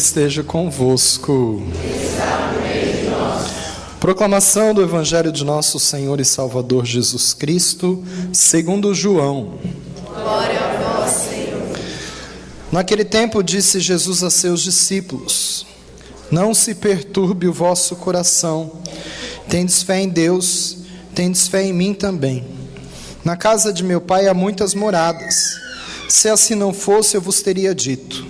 esteja convosco. Proclamação do Evangelho de nosso Senhor e Salvador Jesus Cristo, segundo João. Glória a vós, Senhor. Naquele tempo disse Jesus a seus discípulos: Não se perturbe o vosso coração. Tendes fé em Deus, tendes fé em mim também. Na casa de meu Pai há muitas moradas. Se assim não fosse, eu vos teria dito: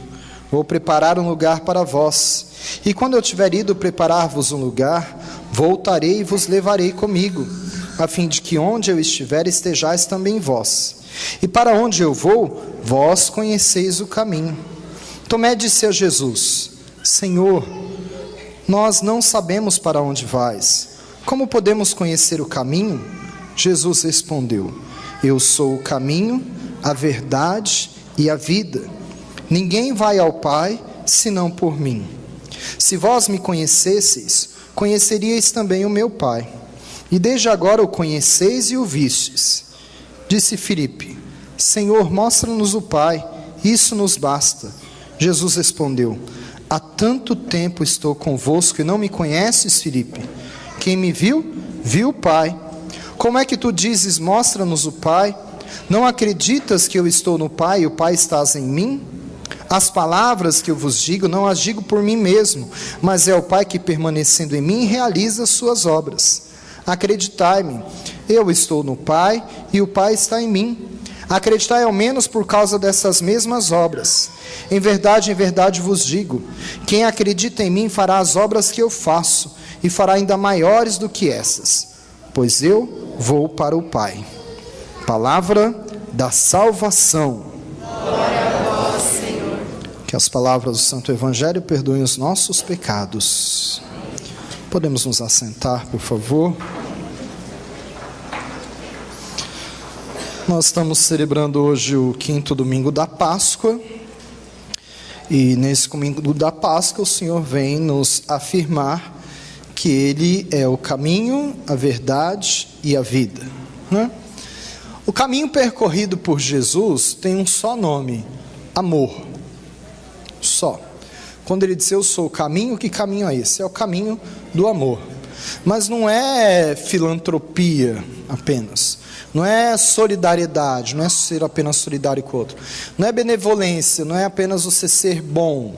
Vou preparar um lugar para vós. E quando eu tiver ido preparar-vos um lugar, voltarei e vos levarei comigo, a fim de que onde eu estiver estejais também vós. E para onde eu vou, vós conheceis o caminho. Tomé disse a Jesus: Senhor, nós não sabemos para onde vais. Como podemos conhecer o caminho? Jesus respondeu: Eu sou o caminho, a verdade e a vida. Ninguém vai ao Pai senão por mim. Se vós me conhecesseis, conheceríeis também o meu Pai. E desde agora o conheceis e o vistes. Disse Filipe: Senhor, mostra-nos o Pai, isso nos basta. Jesus respondeu: Há tanto tempo estou convosco e não me conheces, Filipe? Quem me viu, viu o Pai. Como é que tu dizes: mostra-nos o Pai? Não acreditas que eu estou no Pai e o Pai estás em mim? As palavras que eu vos digo, não as digo por mim mesmo, mas é o Pai que, permanecendo em mim, realiza as suas obras. Acreditai-me, eu estou no Pai e o Pai está em mim. Acreditai ao menos por causa dessas mesmas obras. Em verdade vos digo: quem acredita em mim fará as obras que eu faço, e fará ainda maiores do que essas, pois eu vou para o Pai. Palavra da salvação. Glória a vós, Senhor. Que as palavras do Santo Evangelho perdoem os nossos pecados. Podemos nos assentar, por favor? Nós estamos celebrando hoje o 5º domingo da Páscoa. E nesse domingo da Páscoa o Senhor vem nos afirmar que Ele é o caminho, a verdade e a vida, né? O caminho percorrido por Jesus tem um só nome: amor. Só. Quando Ele diz eu sou o caminho, que caminho é esse? É o caminho do amor. Mas não é filantropia apenas. Não é solidariedade, não é ser apenas solidário com o outro. Não é benevolência, não é apenas você ser bom.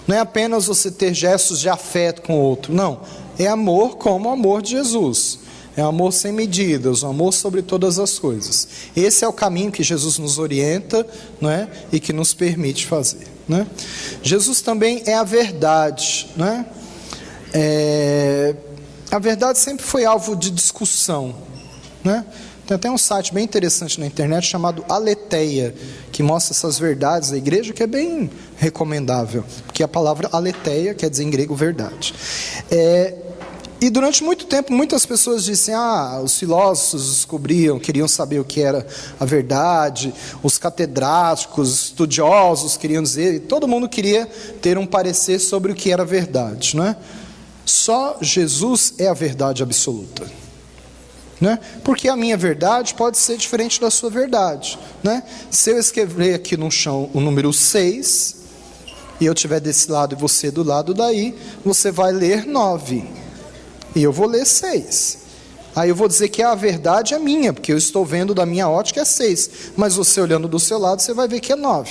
Não é apenas você ter gestos de afeto com o outro. Não, é amor como o amor de Jesus. É amor sem medidas, um amor sobre todas as coisas. Esse é o caminho que Jesus nos orienta, não é? E que nos permite fazer, né? Jesus também é a verdade, né? A verdade sempre foi alvo de discussão, né? Tem até um site bem interessante na internet chamado Aletheia, que mostra essas verdades da igreja, que é bem recomendável, porque a palavra aletheia quer dizer em grego verdade. E durante muito tempo, muitas pessoas disseram: os filósofos descobriam, queriam saber o que era a verdade, os catedráticos, estudiosos queriam dizer, e todo mundo queria ter um parecer sobre o que era verdade, não é? Só Jesus é a verdade absoluta, né? Porque a minha verdade pode ser diferente da sua verdade, né? Se eu escrever aqui no chão o número 6, e eu estiver desse lado e você do lado daí, você vai ler 9. E eu vou ler 6. Aí eu vou dizer que a verdade é minha, porque eu estou vendo da minha ótica é 6. Mas você olhando do seu lado, você vai ver que é 9.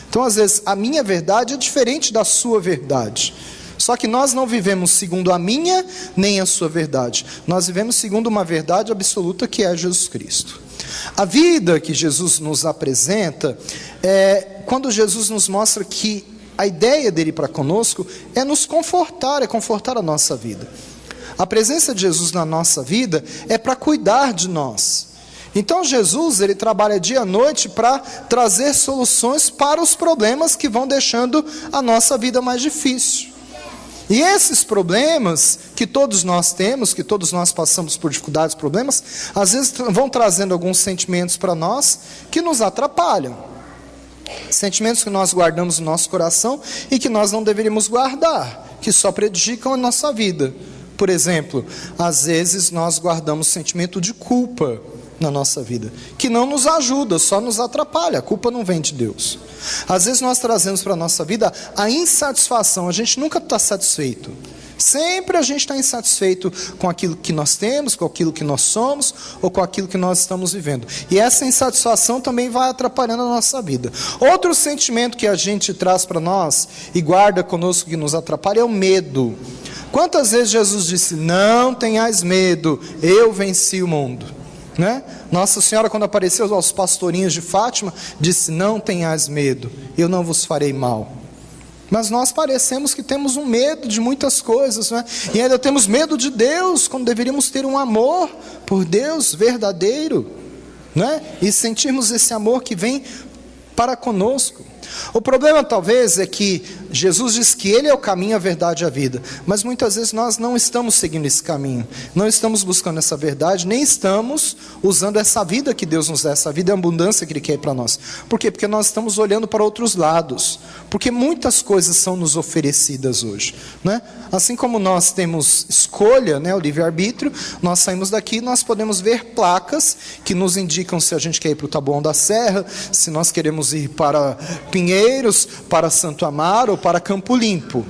Então, às vezes, a minha verdade é diferente da sua verdade. Só que nós não vivemos segundo a minha, nem a sua verdade. Nós vivemos segundo uma verdade absoluta, que é Jesus Cristo. A vida que Jesus nos apresenta, quando Jesus nos mostra que a ideia dele para conosco é nos confortar, é confortar a nossa vida. A presença de Jesus na nossa vida é para cuidar de nós. Então Jesus, ele trabalha dia e noite para trazer soluções para os problemas que vão deixando a nossa vida mais difícil. E esses problemas que todos nós temos, que todos nós passamos por dificuldades, problemas, às vezes vão trazendo alguns sentimentos para nós que nos atrapalham. Sentimentos que nós guardamos no nosso coração e que nós não deveríamos guardar, que só prejudicam a nossa vida. Por exemplo, às vezes nós guardamos sentimento de culpa na nossa vida, que não nos ajuda, só nos atrapalha. A culpa não vem de Deus. Às vezes nós trazemos para a nossa vida a insatisfação. A gente nunca está satisfeito. Sempre a gente está insatisfeito com aquilo que nós temos, com aquilo que nós somos, ou com aquilo que nós estamos vivendo. E essa insatisfação também vai atrapalhando a nossa vida. Outro sentimento que a gente traz para nós e guarda conosco que nos atrapalha é o medo. Quantas vezes Jesus disse: não tenhais medo, eu venci o mundo, né? Nossa Senhora, quando apareceu aos pastorinhos de Fátima, disse: não tenhais medo, eu não vos farei mal. Mas nós parecemos que temos um medo de muitas coisas, né? E ainda temos medo de Deus, quando deveríamos ter um amor por Deus verdadeiro, né? E sentirmos esse amor que vem para conosco. O problema talvez é que Jesus diz que Ele é o caminho, a verdade e a vida, mas muitas vezes nós não estamos seguindo esse caminho, não estamos buscando essa verdade, nem estamos usando essa vida que Deus nos dá, essa vida e abundância que Ele quer para nós. Por quê? Porque nós estamos olhando para outros lados, porque muitas coisas são nos oferecidas hoje, né? Assim como nós temos escolha, né, o livre-arbítrio, nós saímos daqui e nós podemos ver placas que nos indicam se a gente quer ir para o Taboão da Serra, se nós queremos ir para Pinheiros, para Santo Amaro ou para Campo Limpo.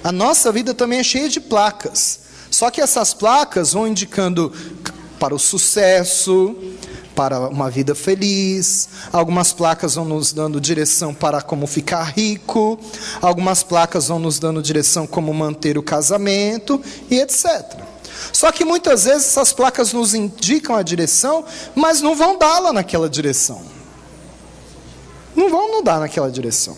A nossa vida também é cheia de placas, só que essas placas vão indicando para o sucesso, para uma vida feliz. Algumas placas vão nos dando direção para como ficar rico, algumas placas vão nos dando direção como manter o casamento e etc. Só que muitas vezes essas placas nos indicam a direção, mas não vão dá-la naquela direção. Não vão nos dar naquela direção.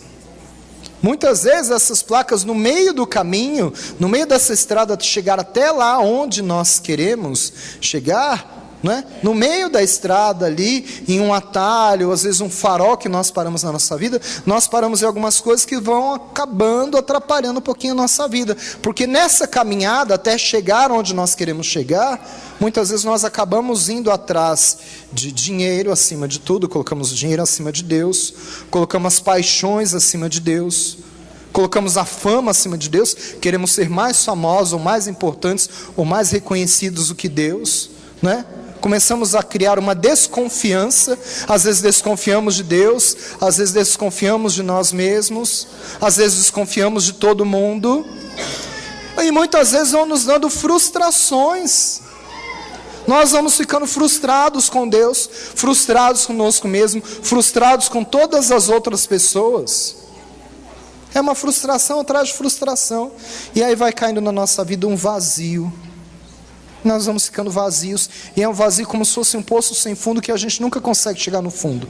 Muitas vezes essas placas no meio do caminho, no meio dessa estrada, chegar até lá onde nós queremos chegar, né? No meio da estrada ali, em um atalho, às vezes um farol que nós paramos na nossa vida, nós paramos em algumas coisas que vão acabando, atrapalhando um pouquinho a nossa vida, porque nessa caminhada até chegar onde nós queremos chegar, muitas vezes nós acabamos indo atrás de dinheiro acima de tudo, colocamos o dinheiro acima de Deus, colocamos as paixões acima de Deus, colocamos a fama acima de Deus, queremos ser mais famosos, ou mais importantes, ou mais reconhecidos do que Deus, né? Começamos a criar uma desconfiança, às vezes desconfiamos de Deus, às vezes desconfiamos de nós mesmos, às vezes desconfiamos de todo mundo, e muitas vezes vão nos dando frustrações. Nós vamos ficando frustrados com Deus, frustrados conosco mesmo, frustrados com todas as outras pessoas. É uma frustração atrás de frustração, e aí vai caindo na nossa vida um vazio. Nós vamos ficando vazios, e é um vazio como se fosse um poço sem fundo, que a gente nunca consegue chegar no fundo,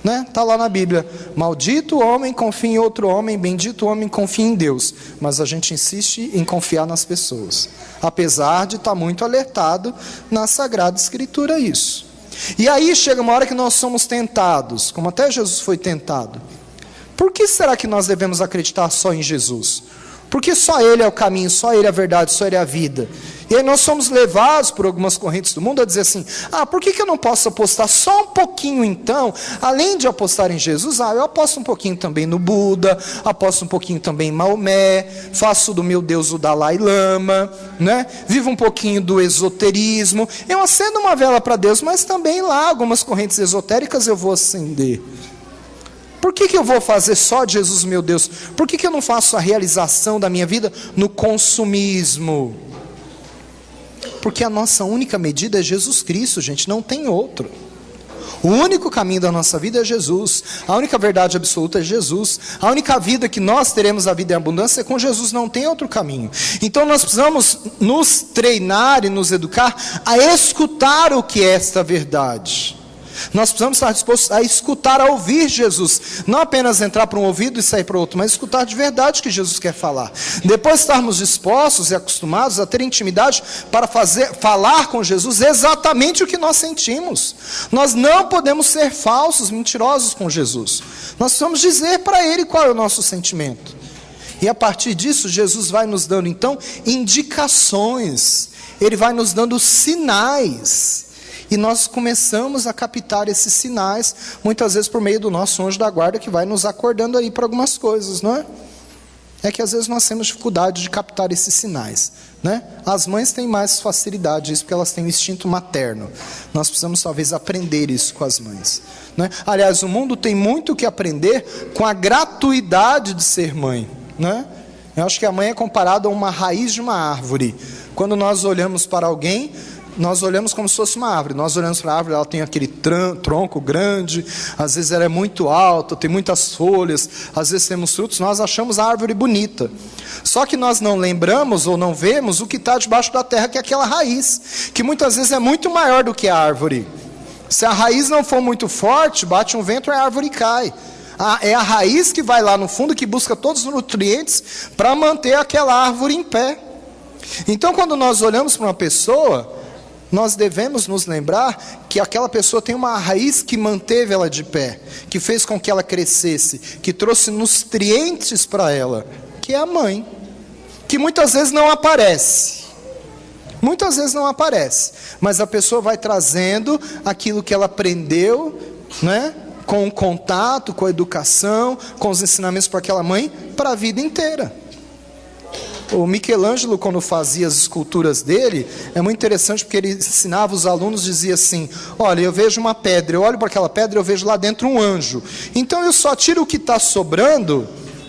né? Está lá na Bíblia: maldito o homem confia em outro homem, bendito o homem confia em Deus. Mas a gente insiste em confiar nas pessoas, apesar de estar muito alertado na Sagrada Escritura isso. E aí chega uma hora que nós somos tentados, como até Jesus foi tentado. Por que será que nós devemos acreditar só em Jesus? Porque só Ele é o caminho, só Ele é a verdade, só Ele é a vida. E aí nós somos levados por algumas correntes do mundo a dizer assim: por que eu não posso apostar só um pouquinho então? Além de apostar em Jesus, eu aposto um pouquinho também no Buda, aposto um pouquinho também em Maomé, faço do meu Deus o Dalai Lama, né? Vivo um pouquinho do esoterismo, eu acendo uma vela para Deus, mas também lá algumas correntes esotéricas eu vou acender. Por que eu vou fazer só de Jesus meu Deus? Por que eu não faço a realização da minha vida no consumismo? Porque a nossa única medida é Jesus Cristo, gente, não tem outro. O único caminho da nossa vida é Jesus. A única verdade absoluta é Jesus. A única vida que nós teremos, a vida em abundância, é com Jesus, não tem outro caminho. Então nós precisamos nos treinar e nos educar a escutar o que é esta verdade. Nós precisamos estar dispostos a escutar, a ouvir Jesus, não apenas entrar para um ouvido e sair para o outro, mas escutar de verdade o que Jesus quer falar. Depois estarmos dispostos e acostumados a ter intimidade para falar com Jesus exatamente o que nós sentimos. Nós não podemos ser falsos, mentirosos com Jesus. Nós precisamos dizer para Ele qual é o nosso sentimento. E a partir disso, Jesus vai nos dando então indicações, Ele vai nos dando sinais. E nós começamos a captar esses sinais, muitas vezes por meio do nosso anjo da guarda, que vai nos acordando aí para algumas coisas, não é? é que às vezes nós temos dificuldade de captar esses sinais, né? As mães têm mais facilidade disso, porque elas têm um instinto materno. Nós precisamos talvez aprender isso com as mães, né? Aliás, o mundo tem muito o que aprender com a gratuidade de ser mãe, né? Eu acho que a mãe é comparada a uma raiz de uma árvore. Quando nós olhamos para alguém, nós olhamos como se fosse uma árvore. Nós olhamos para a árvore, ela tem aquele tronco grande, às vezes ela é muito alta, tem muitas folhas, às vezes temos frutos, nós achamos a árvore bonita. Só que nós não lembramos ou não vemos o que está debaixo da terra, que é aquela raiz, que muitas vezes é muito maior do que a árvore. Se a raiz não for muito forte, bate um vento e a árvore cai. É a raiz que vai lá no fundo, que busca todos os nutrientes para manter aquela árvore em pé. Então, quando nós olhamos para uma pessoa, nós devemos nos lembrar que aquela pessoa tem uma raiz que manteve ela de pé, que fez com que ela crescesse, que trouxe nutrientes para ela, que é a mãe, que muitas vezes não aparece. Muitas vezes não aparece, mas a pessoa vai trazendo aquilo que ela aprendeu, né? Com o contato, com a educação, com os ensinamentos para aquela mãe, para a vida inteira. O Michelangelo, quando fazia as esculturas dele, é muito interessante porque ele ensinava os alunos, dizia assim: olha, eu vejo uma pedra, eu olho para aquela pedra e eu vejo lá dentro um anjo. Então eu só tiro o que está sobrando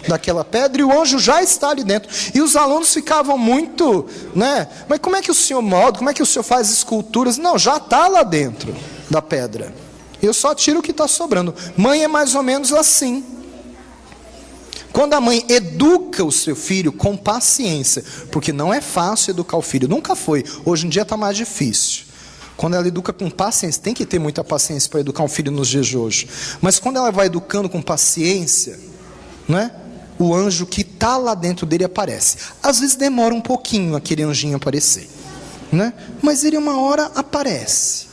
daquela pedra e o anjo já está ali dentro. E os alunos ficavam muito, né? Mas como é que o senhor molda, como é que o senhor faz esculturas? Não, já está lá dentro da pedra. Eu só tiro o que está sobrando. Mãe é mais ou menos assim. Quando a mãe educa o seu filho com paciência, porque não é fácil educar o filho, nunca foi, hoje em dia está mais difícil. Quando ela educa com paciência, tem que ter muita paciência para educar um filho nos dias de hoje. Mas quando ela vai educando com paciência, né, o anjo que está lá dentro dele aparece. Às vezes demora um pouquinho aquele anjinho aparecer, né, mas ele uma hora aparece.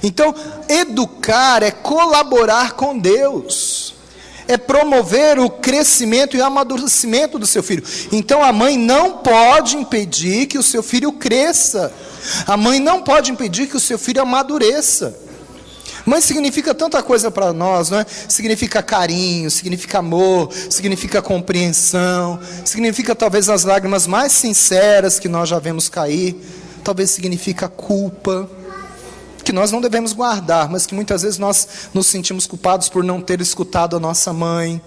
Então, educar é colaborar com Deus, é promover o crescimento e o amadurecimento do seu filho. Então a mãe não pode impedir que o seu filho cresça. A mãe não pode impedir que o seu filho amadureça. Mãe significa tanta coisa para nós, não é? Significa carinho, significa amor, significa compreensão, significa talvez as lágrimas mais sinceras que nós já vemos cair, talvez significa culpa, que nós não devemos guardar, mas que muitas vezes nós nos sentimos culpados por não ter escutado a nossa mãe,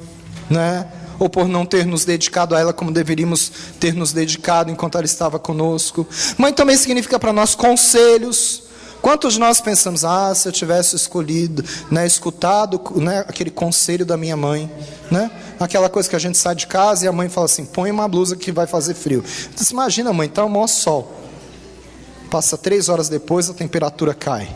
né? Ou por não ter nos dedicado a ela como deveríamos ter nos dedicado enquanto ela estava conosco. Mãe também significa para nós conselhos. Quantos de nós pensamos, se eu tivesse escolhido, né, escutado, né, aquele conselho da minha mãe, né? Aquela coisa que a gente sai de casa e a mãe fala assim: põe uma blusa que vai fazer frio. Então, você imagina, mãe, está o maior sol. Passa 3 horas depois, a temperatura cai.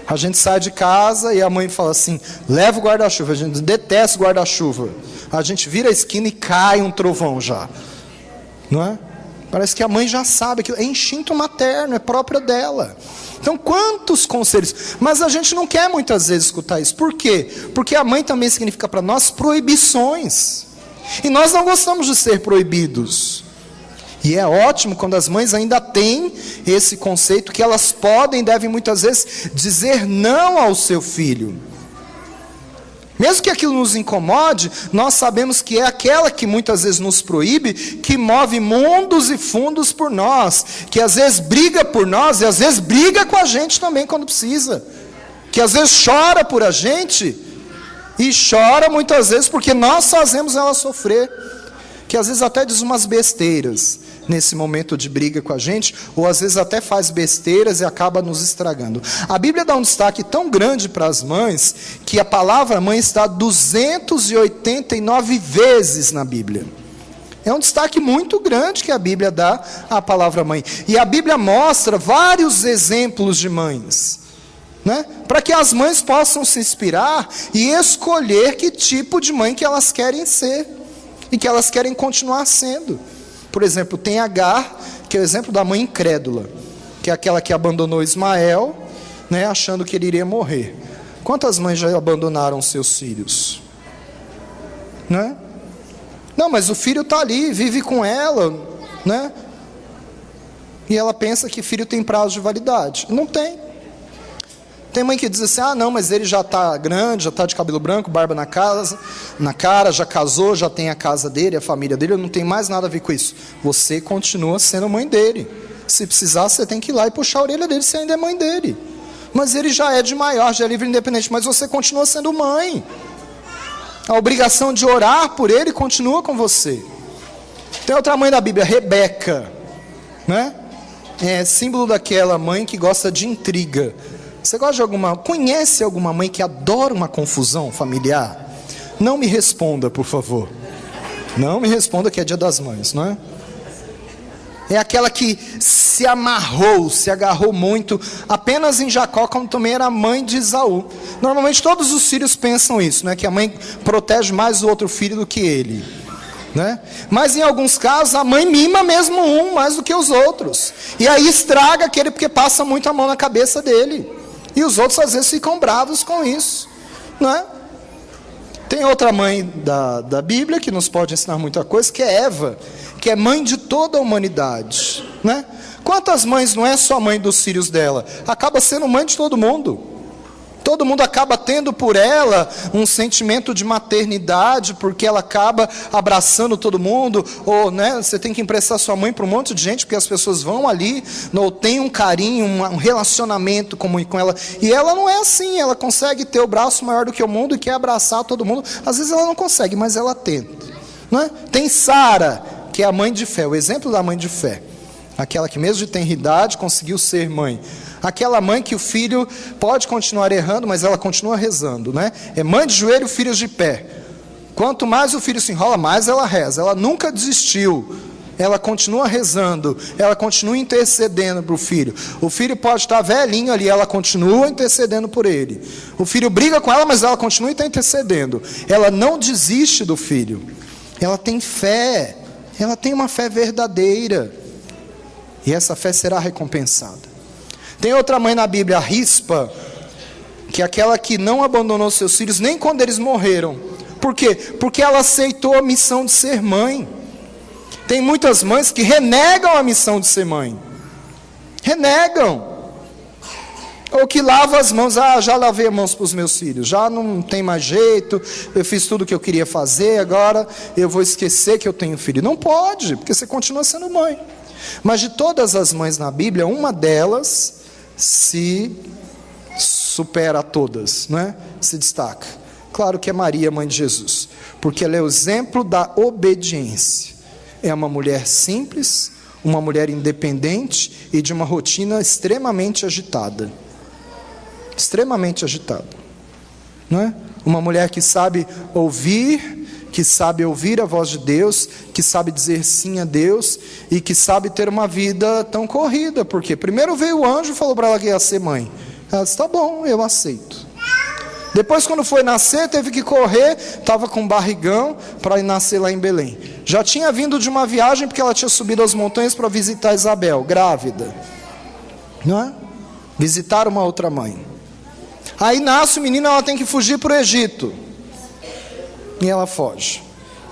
A gente sai de casa e a mãe fala assim: leva o guarda-chuva. A gente detesta o guarda-chuva. A gente vira a esquina e cai um trovão já, não é? Parece que a mãe já sabe que é instinto materno, é próprio dela. Então, quantos conselhos. Mas a gente não quer muitas vezes escutar isso. Por quê? Porque a mãe também significa para nós proibições. E nós não gostamos de ser proibidos. E é ótimo quando as mães ainda têm esse conceito que elas podem e devem muitas vezes dizer não ao seu filho. Mesmo que aquilo nos incomode, nós sabemos que é aquela que muitas vezes nos proíbe, que move mundos e fundos por nós, que às vezes briga por nós e às vezes briga com a gente também quando precisa, que às vezes chora por a gente e chora muitas vezes porque nós fazemos ela sofrer, que às vezes até diz umas besteiras nesse momento de briga com a gente, ou às vezes até faz besteiras e acaba nos estragando. A Bíblia dá um destaque tão grande para as mães, que a palavra mãe está 289 vezes na Bíblia. É um destaque muito grande que a Bíblia dá à palavra mãe. E a Bíblia mostra vários exemplos de mães, né? Para que as mães possam se inspirar e escolher que tipo de mãe que elas querem ser e que elas querem continuar sendo. Por exemplo, tem Agar, que é o exemplo da mãe incrédula, que é aquela que abandonou Ismael, né, achando que ele iria morrer. Quantas mães já abandonaram seus filhos? Né? Não, mas o filho está ali, vive com ela, né? E ela pensa que filho tem prazo de validade. Não tem. Tem mãe que diz assim, não, mas ele já está grande, já está de cabelo branco, barba na cara, já casou, já tem a casa dele, a família dele, não tem mais nada a ver com isso. Você continua sendo mãe dele. Se precisar, você tem que ir lá e puxar a orelha dele, se ainda é mãe dele. Mas ele já é de maior, já é livre e independente, mas você continua sendo mãe. A obrigação de orar por ele continua com você. Tem outra mãe da Bíblia, Rebeca, né? É símbolo daquela mãe que gosta de intriga. Você gosta de conhece alguma mãe que adora uma confusão familiar? Não me responda, por favor. Não me responda que é Dia das Mães, não é? É aquela que se agarrou muito apenas em Jacó, como também era mãe de Esaú. Normalmente todos os filhos pensam isso, né? Que a mãe protege mais o outro filho do que ele, né? Mas em alguns casos a mãe mima mesmo um mais do que os outros. E aí estraga aquele porque passa muito a mão na cabeça dele. E os outros às vezes ficam bravos com isso, né? Tem outra mãe da Bíblia que nos pode ensinar muita coisa, que é Eva, que é mãe de toda a humanidade, né? Quantas mães não é só mãe dos filhos dela? Acaba sendo mãe de todo mundo. Todo mundo acaba tendo por ela um sentimento de maternidade, porque ela acaba abraçando todo mundo, ou, né, você tem que emprestar sua mãe para um monte de gente, porque as pessoas vão ali, ou tem um carinho, um relacionamento com ela, e ela não é assim, ela consegue ter o braço maior do que o mundo e quer abraçar todo mundo. Às vezes ela não consegue, mas ela tenta, né? Tem Sara, que é a mãe de fé, o exemplo da mãe de fé, aquela que mesmo de tenridade conseguiu ser mãe. Aquela mãe que o filho pode continuar errando, mas ela continua rezando, né? É mãe de joelho, filhos de pé. Quanto mais o filho se enrola, mais ela reza. Ela nunca desistiu. Ela continua rezando. Ela continua intercedendo para o filho. O filho pode estar velhinho ali, ela continua intercedendo por ele. O filho briga com ela, mas ela continua intercedendo. Ela não desiste do filho. Ela tem fé. Ela tem uma fé verdadeira. E essa fé será recompensada. Tem outra mãe na Bíblia, a Rispa, que é aquela que não abandonou seus filhos nem quando eles morreram. Por quê? Porque ela aceitou a missão de ser mãe. Tem muitas mães que renegam a missão de ser mãe. Renegam. Ou que lavam as mãos, já lavei as mãos para os meus filhos, já não tem mais jeito, eu fiz tudo o que eu queria fazer, agora eu vou esquecer que eu tenho filho. Não pode, porque você continua sendo mãe. Mas de todas as mães na Bíblia, uma delas se supera a todas, né? Se destaca. Claro que é Maria, mãe de Jesus, porque ela é o exemplo da obediência. É uma mulher simples, uma mulher independente e de uma rotina extremamente agitada. Extremamente agitada, não é? Uma mulher que sabe ouvir a voz de Deus, que sabe dizer sim a Deus e que sabe ter uma vida tão corrida, porque primeiro veio o anjo e falou para ela que ia ser mãe. Ela disse, tá bom, eu aceito. Depois, quando foi nascer, teve que correr, estava com um barrigão para ir nascer lá em Belém. Já tinha vindo de uma viagem, porque ela tinha subido as montanhas para visitar Isabel, grávida, não é? Visitar uma outra mãe. Aí nasce o menino, ela tem que fugir para o Egito. E ela foge.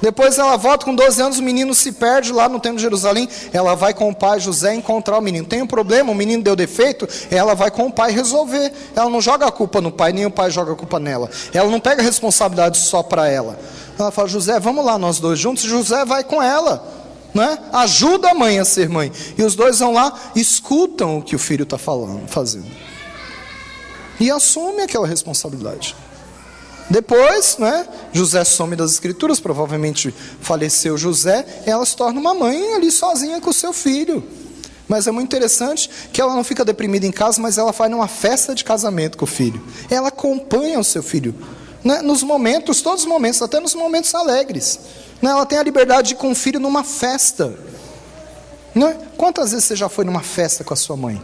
Depois ela volta com 12 anos, o menino se perde lá no templo de Jerusalém. Ela vai com o pai José encontrar o menino. Tem um problema, o menino deu defeito, ela vai com o pai resolver. Ela não joga a culpa no pai, nem o pai joga a culpa nela. Ela não pega a responsabilidade só para ela. Ela fala, José, vamos lá nós dois juntos. José vai com ela, né? Ajuda a mãe a ser mãe. E os dois vão lá, escutam o que o filho está fazendo. E assume aquela responsabilidade. Depois, né, José some das escrituras, provavelmente faleceu José, ela se torna uma mãe ali sozinha com o seu filho. Mas é muito interessante que ela não fica deprimida em casa, mas ela vai numa festa de casamento com o filho. Ela acompanha o seu filho, né, nos momentos, todos os momentos, até nos momentos alegres. Né, ela tem a liberdade de ir com o filho numa festa. Né? Quantas vezes você já foi numa festa com a sua mãe?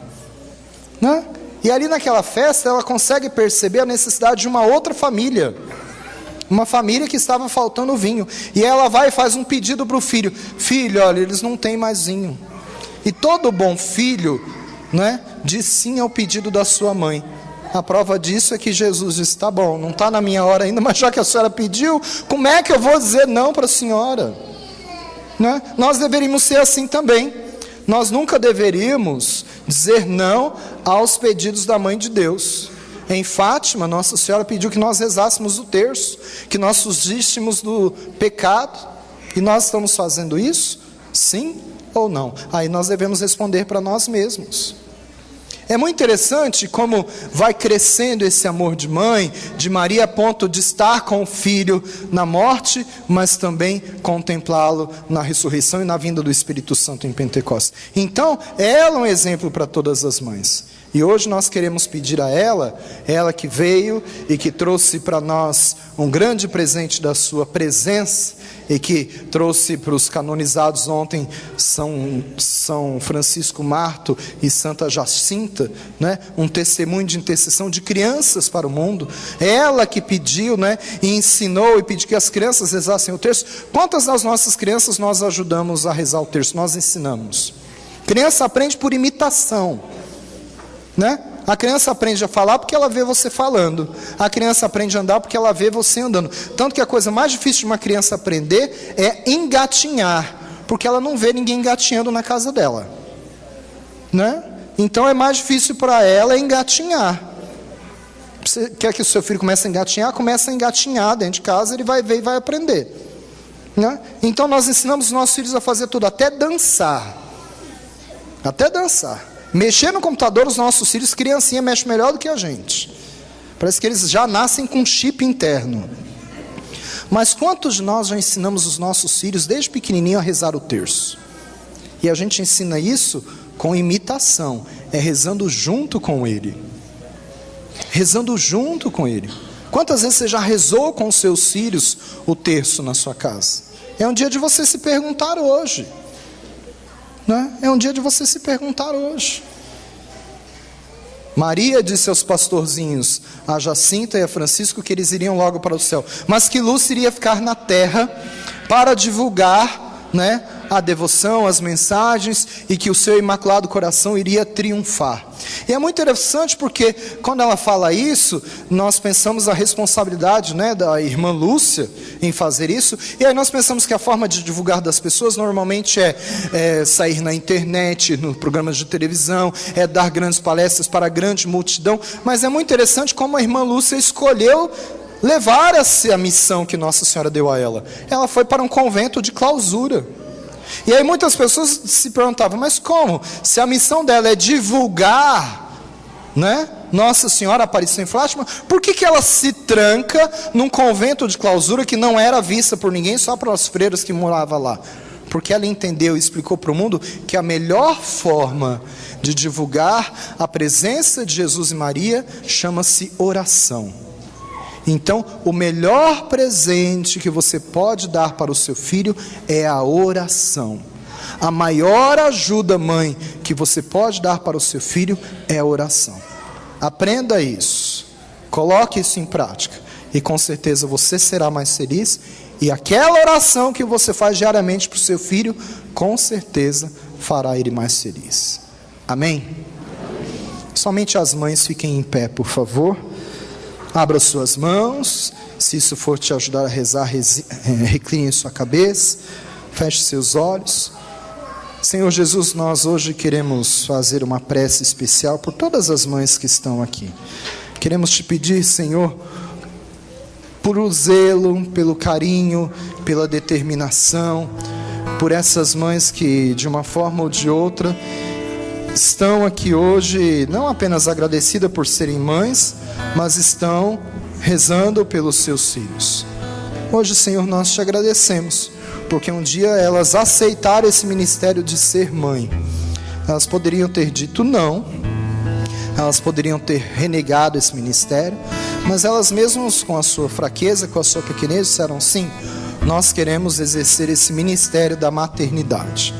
Né? E ali naquela festa ela consegue perceber a necessidade de uma outra família. Uma família que estava faltando vinho. E ela vai e faz um pedido para o filho. Filho, olha, eles não têm mais vinho. E todo bom filho, né, diz sim ao pedido da sua mãe. A prova disso é que Jesus disse, tá bom, não está na minha hora ainda, mas já que a senhora pediu, como é que eu vou dizer não para a senhora? Né? Nós deveríamos ser assim também. Nós nunca deveríamos dizer não aos pedidos da mãe de Deus. Em Fátima, Nossa Senhora pediu que nós rezássemos o terço, que nós fugíssemos do pecado, e nós estamos fazendo isso? Sim ou não? Aí nós devemos responder para nós mesmos. É muito interessante como vai crescendo esse amor de mãe, de Maria, a ponto de estar com o filho na morte, mas também contemplá-lo na ressurreição e na vinda do Espírito Santo em Pentecostes. Então, ela é um exemplo para todas as mães. E hoje nós queremos pedir a ela que veio e que trouxe para nós um grande presente da sua presença, e que trouxe para os canonizados ontem São Francisco Marto e Santa Jacinta, né, um testemunho de intercessão de crianças para o mundo. Ela que pediu, né, e ensinou e pediu que as crianças rezassem o terço. Quantas das nossas crianças nós ajudamos a rezar o terço? Nós ensinamos. Criança aprende por imitação, né? A criança aprende a falar porque ela vê você falando. A criança aprende a andar porque ela vê você andando. Tanto que a coisa mais difícil de uma criança aprender é engatinhar, porque ela não vê ninguém engatinhando na casa dela, né? Então é mais difícil para ela engatinhar. Você quer que o seu filho comece a engatinhar? Começa a engatinhar dentro de casa, ele vai ver e vai aprender, né? Então nós ensinamos os nossos filhos a fazer tudo, até dançar. Até dançar. Mexer no computador, os nossos filhos, criancinha, mexe melhor do que a gente. Parece que eles já nascem com um chip interno. Mas quantos de nós já ensinamos os nossos filhos desde pequenininho a rezar o terço? E a gente ensina isso com imitação, é rezando junto com ele. Rezando junto com ele. Quantas vezes você já rezou com os seus filhos o terço na sua casa? É um dia de você se perguntar hoje. Né? É um dia de você se perguntar hoje. Maria disse aos pastorzinhos, a Jacinta e a Francisco, que eles iriam logo para o céu, mas que Lúcia iria ficar na terra para divulgar, né, a devoção, as mensagens, e que o seu imaculado coração iria triunfar. E é muito interessante porque quando ela fala isso, nós pensamos a responsabilidade, né, da irmã Lúcia em fazer isso, e aí nós pensamos que a forma de divulgar das pessoas normalmente é sair na internet, no programas de televisão, é dar grandes palestras para a grande multidão, mas é muito interessante como a irmã Lúcia escolheu levar a missão que Nossa Senhora deu a ela. Ela foi para um convento de clausura. E aí muitas pessoas se perguntavam, mas como? Se a missão dela é divulgar, né, Nossa Senhora apareceu em Fátima, por que ela se tranca num convento de clausura que não era vista por ninguém, só para os freiras que moravam lá? Porque ela entendeu e explicou para o mundo que a melhor forma de divulgar a presença de Jesus e Maria chama-se oração. Então, o melhor presente que você pode dar para o seu filho é a oração. A maior ajuda, mãe, que você pode dar para o seu filho é a oração. Aprenda isso. Coloque isso em prática. E com certeza você será mais feliz. E aquela oração que você faz diariamente para o seu filho, com certeza fará ele mais feliz. Amém? Somente as mães fiquem em pé, por favor. Abra suas mãos, se isso for te ajudar a rezar, recline sua cabeça, feche seus olhos. Senhor Jesus, nós hoje queremos fazer uma prece especial por todas as mães que estão aqui. Queremos te pedir, Senhor, por o zelo, pelo carinho, pela determinação, por essas mães que de uma forma ou de outra estão aqui hoje, não apenas agradecidas por serem mães, mas estão rezando pelos seus filhos. Hoje, Senhor, nós te agradecemos, porque um dia elas aceitaram esse ministério de ser mãe. Elas poderiam ter dito não, elas poderiam ter renegado esse ministério, mas elas mesmas, com a sua fraqueza, com a sua pequenez, disseram sim, nós queremos exercer esse ministério da maternidade.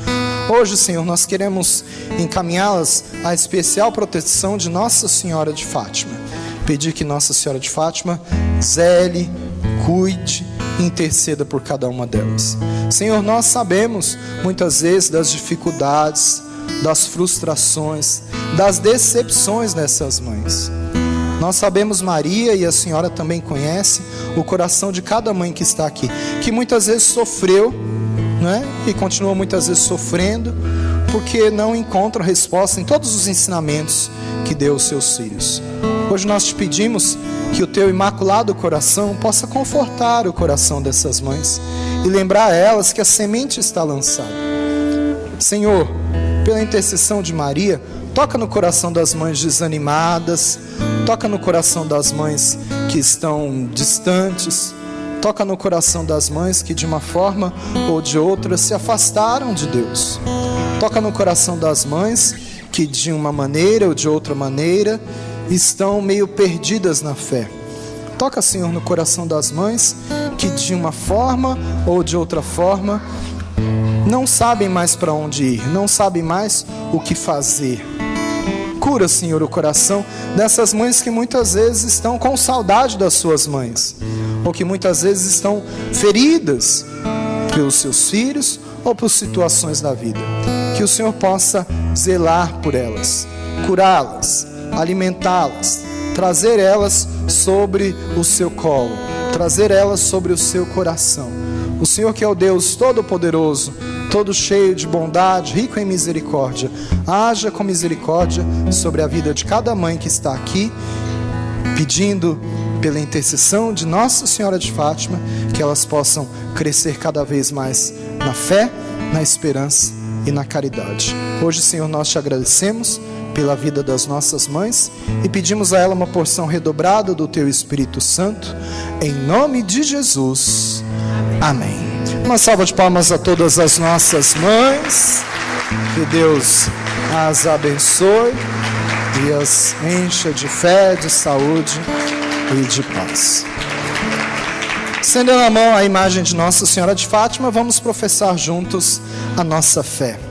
Hoje, Senhor, nós queremos encaminhá-las à especial proteção de Nossa Senhora de Fátima. Pedir que Nossa Senhora de Fátima zele, cuide, interceda por cada uma delas. Senhor, nós sabemos muitas vezes das dificuldades, das frustrações, das decepções dessas mães. Nós sabemos, Maria, e a Senhora também conhece o coração de cada mãe que está aqui, que muitas vezes sofreu, né? E continua muitas vezes sofrendo, porque não encontra resposta em todos os ensinamentos que deu aos seus filhos. Hoje nós te pedimos que o teu imaculado coração possa confortar o coração dessas mães e lembrar a elas que a semente está lançada. Senhor, pela intercessão de Maria, toca no coração das mães desanimadas, toca no coração das mães que estão distantes, toca no coração das mães que de uma forma ou de outra se afastaram de Deus. Toca no coração das mães que de uma maneira ou de outra maneira estão meio perdidas na fé. Toca, Senhor, no coração das mães que de uma forma ou de outra forma não sabem mais para onde ir, não sabem mais o que fazer. Cura, Senhor, o coração dessas mães que muitas vezes estão com saudade das suas mães, ou que muitas vezes estão feridas pelos seus filhos ou por situações da vida. Que o Senhor possa zelar por elas, curá-las, alimentá-las, trazer elas sobre o seu colo, trazer elas sobre o seu coração. O Senhor, que é o Deus Todo-Poderoso, todo cheio de bondade, rico em misericórdia, haja com misericórdia sobre a vida de cada mãe que está aqui, pedindo pela intercessão de Nossa Senhora de Fátima, que elas possam crescer cada vez mais na fé, na esperança e na caridade. Hoje, Senhor, nós te agradecemos pela vida das nossas mães e pedimos a ela uma porção redobrada do teu Espírito Santo, em nome de Jesus. Amém. Uma salva de palmas a todas as nossas mães. Que Deus as abençoe e as encha de fé, de saúde e de paz. Estendendo a mão à imagem de Nossa Senhora de Fátima, vamos professar juntos a nossa fé.